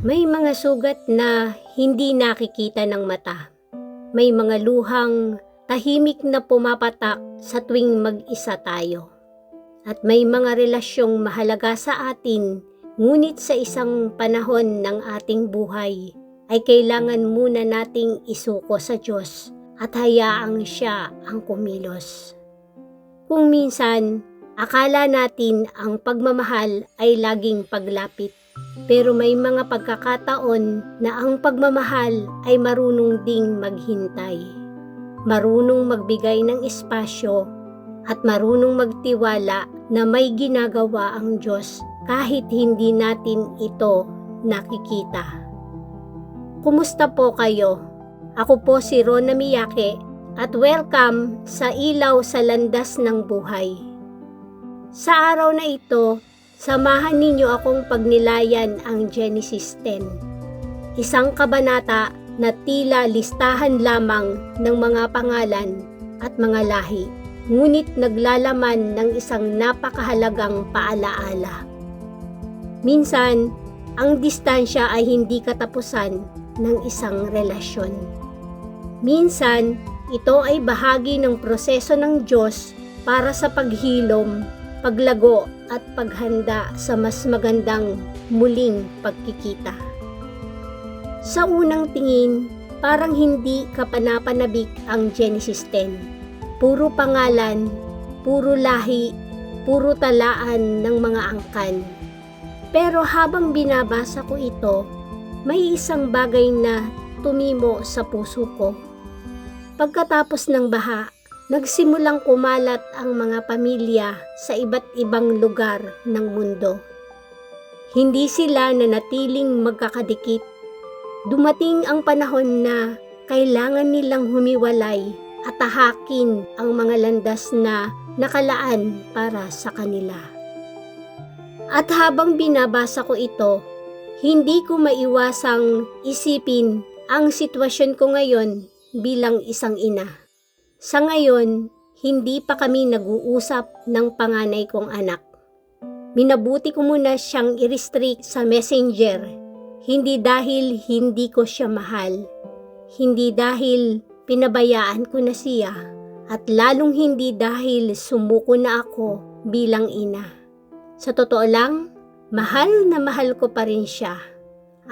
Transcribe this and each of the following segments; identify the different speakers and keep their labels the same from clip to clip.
Speaker 1: May mga sugat na hindi nakikita ng mata. May mga luhang tahimik na pumapatak sa tuwing mag-isa tayo. At may mga relasyong mahalaga sa atin, ngunit sa isang panahon ng ating buhay ay kailangan muna nating isuko sa Diyos at hayaang Siya ang kumilos. Kung minsan, akala natin ang pagmamahal ay laging paglapit. Pero may mga pagkakataon na ang pagmamahal ay marunong ding maghintay. Marunong magbigay ng espasyo at marunong magtiwala na may ginagawa ang Diyos kahit hindi natin ito nakikita. Kumusta po kayo? Ako po si Rona Miyake at welcome sa Ilaw sa Landas ng Buhay. Sa araw na ito, samahan ninyo akong pagnilayan ang Genesis 10. Isang kabanata na tila listahan lamang ng mga pangalan at mga lahi, ngunit naglalaman ng isang napakahalagang paalaala. Minsan, ang distansya ay hindi katapusan ng isang relasyon. Minsan, ito ay bahagi ng proseso ng Diyos para sa paghilom, paglago at paghanda sa mas magandang muling pagkikita. Sa unang tingin, parang hindi kapanapanabik ang Genesis 10. Puro pangalan, puro lahi, puro talaan ng mga angkan. Pero habang binabasa ko ito, may isang bagay na tumimo sa puso ko. Pagkatapos ng baha, nagsimulang kumalat ang mga pamilya sa iba't ibang lugar ng mundo. Hindi sila nanatiling magkakadikit. Dumating ang panahon na kailangan nilang humiwalay at tahakin ang mga landas na nakalaan para sa kanila. At habang binabasa ko ito, hindi ko maiwasang isipin ang sitwasyon ko ngayon bilang isang ina. Sa ngayon, hindi pa kami nag-uusap ng panganay kong anak. Minabuti ko muna siyang i-restrict sa messenger, hindi dahil hindi ko siya mahal, hindi dahil pinabayaan ko na siya, at lalong hindi dahil sumuko na ako bilang ina. Sa totoo lang, mahal na mahal ko pa rin siya.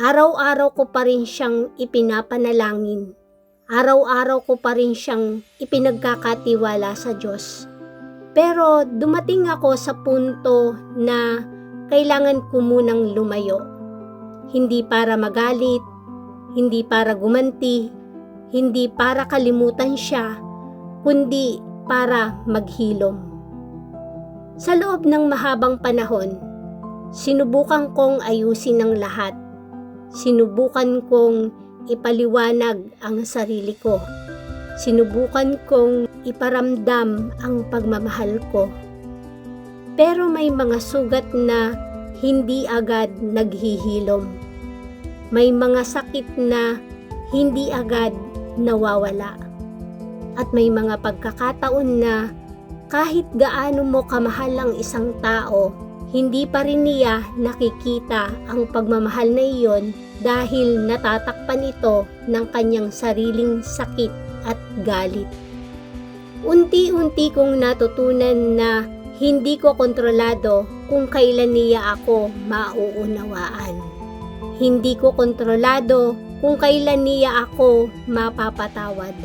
Speaker 1: Araw-araw ko pa rin siyang ipinapanalangin. Araw-araw ko pa rin siyang ipinagkakatiwala sa Diyos. Pero dumating ako sa punto na kailangan ko munang lumayo. Hindi para magalit, hindi para gumanti, hindi para kalimutan siya, kundi para maghilom. Sa loob ng mahabang panahon, sinubukan kong ayusin ang lahat. Sinubukan kong ipaliwanag ang sarili ko. Sinubukan kong iparamdam ang pagmamahal ko. Pero may mga sugat na hindi agad naghihilom. May mga sakit na hindi agad nawawala. At may mga pagkakataon na kahit gaano mo kamahal ang isang tao, hindi pa rin niya nakikita ang pagmamahal na iyon dahil natatakpan ito ng kanyang sariling sakit at galit. Unti-unti kong natutunan na hindi ko kontrolado kung kailan niya ako mauunawaan. Hindi ko kontrolado kung kailan niya ako mapapatawad.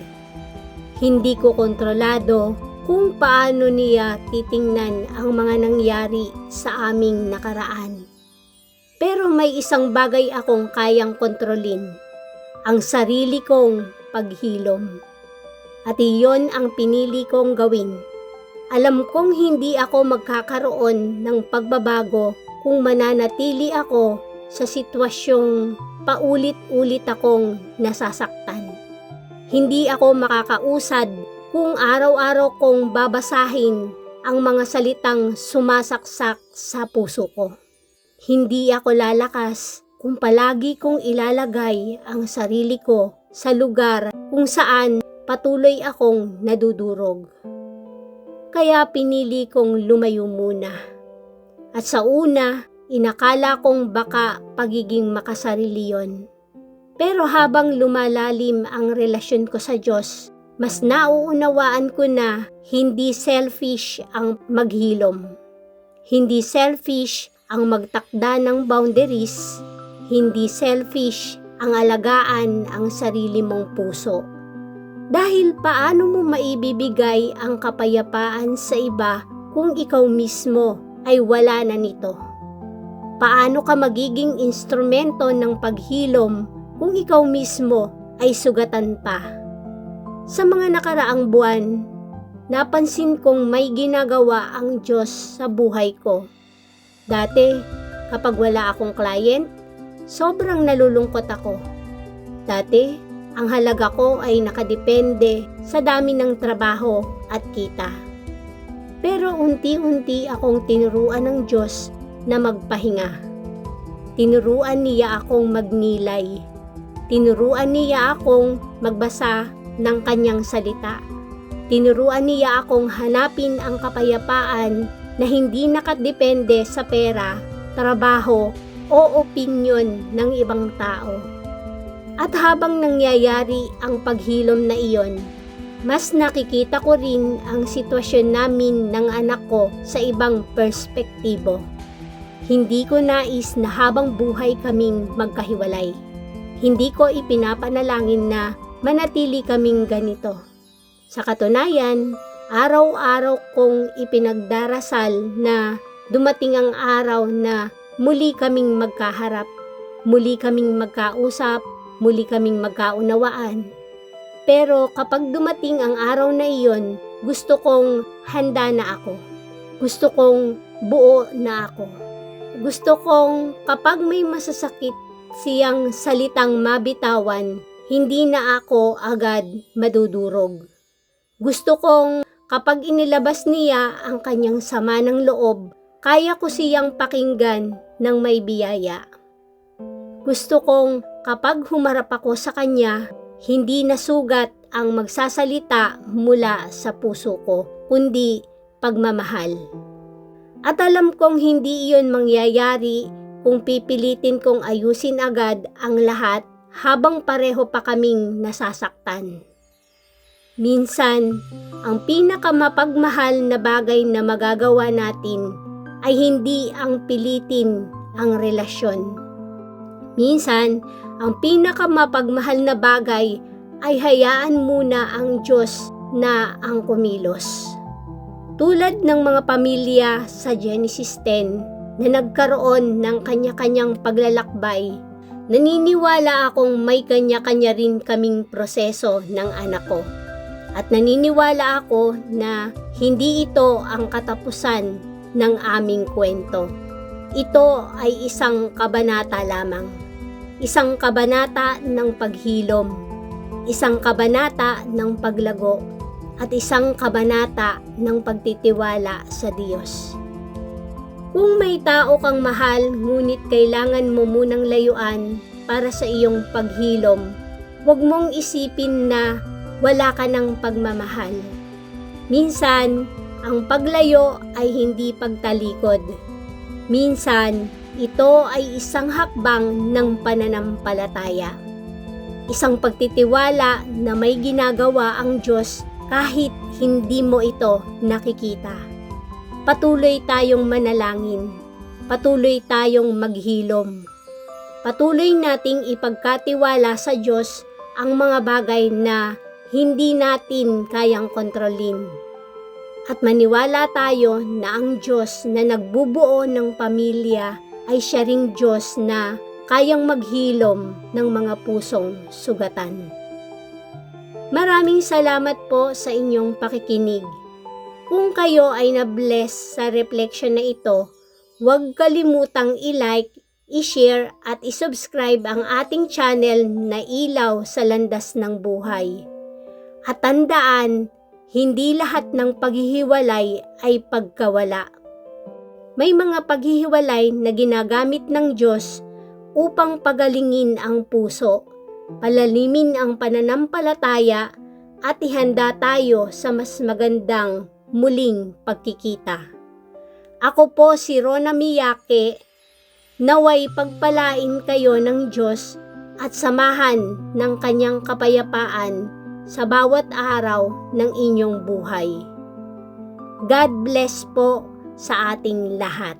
Speaker 1: Hindi ko kontrolado kung paano niya titingnan ang mga nangyari sa aming nakaraan. Pero may isang bagay akong kayang kontrolin, ang sarili kong paghilom. At iyon ang pinili kong gawin. Alam kong hindi ako magkakaroon ng pagbabago kung mananatili ako sa sitwasyong paulit-ulit akong nasasaktan. Hindi ako makakausad kung araw-araw kong babasahin ang mga salitang sumasaksak sa puso ko. Hindi ako lalakas kung palagi kong ilalagay ang sarili ko sa lugar kung saan patuloy akong nadudurog. Kaya pinili kong lumayo muna. At sa una, inakala kong baka pagiging makasarili yon. Pero habang lumalalim ang relasyon ko sa Diyos, mas nauunawaan ko na hindi selfish ang maghilom. Hindi selfish ang magtakda ng boundaries. Hindi selfish ang alagaan ang sarili mong puso. Dahil paano mo maibibigay ang kapayapaan sa iba kung ikaw mismo ay wala na nito? Paano ka magiging instrumento ng paghilom kung ikaw mismo ay sugatan pa? Sa mga nakaraang buwan, napansin kong may ginagawa ang Diyos sa buhay ko. Dati, kapag wala akong client, sobrang nalulungkot ako. Dati, ang halaga ko ay nakadepende sa dami ng trabaho at kita. Pero unti-unti akong tinuruan ng Diyos na magpahinga. Tinuruan niya akong magnilay. Tinuruan niya akong magbasa ng kanyang salita. Tinuruan niya akong hanapin ang kapayapaan na hindi nakadepende sa pera, trabaho o opinyon ng ibang tao. At habang nangyayari ang paghilom na iyon, mas nakikita ko rin ang sitwasyon namin ng anak ko sa ibang perspektibo. Hindi ko nais na habang buhay kaming magkahiwalay. Hindi ko ipinapanalangin na manatili kaming ganito. Sa katunayan, araw-araw kong ipinagdarasal na dumating ang araw na muli kaming magkaharap, muli kaming magkausap, muli kaming magkaunawaan. Pero kapag dumating ang araw na iyon, gusto kong handa na ako. Gusto kong buo na ako. Gusto kong kapag may masasakit siyang salitang mabitawan, hindi na ako agad madudurog. Gusto kong kapag inilabas niya ang kanyang sama ng loob, kaya ko siyang pakinggan ng may biyaya. Gusto kong kapag humarap ako sa kanya, hindi na sugat ang magsasalita mula sa puso ko, kundi pagmamahal. At alam kong hindi iyon mangyayari kung pipilitin kong ayusin agad ang lahat habang pareho pa kaming nasasaktan. Minsan, ang pinakamapagmahal na bagay na magagawa natin ay hindi ang pilitin ang relasyon. Minsan, ang pinakamapagmahal na bagay ay hayaan muna ang Diyos na ang kumilos. Tulad ng mga pamilya sa Genesis 10 na nagkaroon ng kanya-kanyang paglalakbay, naniniwala akong may kanya-kanya rin kaming proseso ng anak ko. At naniniwala ako na hindi ito ang katapusan ng aming kwento. Ito ay isang kabanata lamang. Isang kabanata ng paghilom. Isang kabanata ng paglago. At isang kabanata ng pagtitiwala sa Diyos. Kung may tao kang mahal ngunit kailangan mo munang layuan para sa iyong paghilom, huwag mong isipin na wala ka ng pagmamahal. Minsan, ang paglayo ay hindi pagtalikod. Minsan, ito ay isang hakbang ng pananampalataya. Isang pagtitiwala na may ginagawa ang Diyos kahit hindi mo ito nakikita. Patuloy tayong manalangin. Patuloy tayong maghilom. Patuloy nating ipagkatiwala sa Diyos ang mga bagay na hindi natin kayang kontrolin. At maniwala tayo na ang Diyos na nagbubuo ng pamilya ay siya ring Diyos na kayang maghilom ng mga pusong sugatan. Maraming salamat po sa inyong pakikinig. Kung kayo ay na-bless sa reflection na ito, huwag kalimutang i-like, i-share at i-subscribe ang ating channel na Ilaw sa Landas ng Buhay. At tandaan, hindi lahat ng paghihiwalay ay pagkawala. May mga paghihiwalay na ginagamit ng Diyos upang pagalingin ang puso, palalimin ang pananampalataya at ihanda tayo sa mas magandang muling pagkikita. Ako po si Rona Miyake Naway pagpalain kayo ng Diyos at samahan ng kanyang kapayapaan sa bawat araw ng inyong buhay. God bless po sa ating lahat.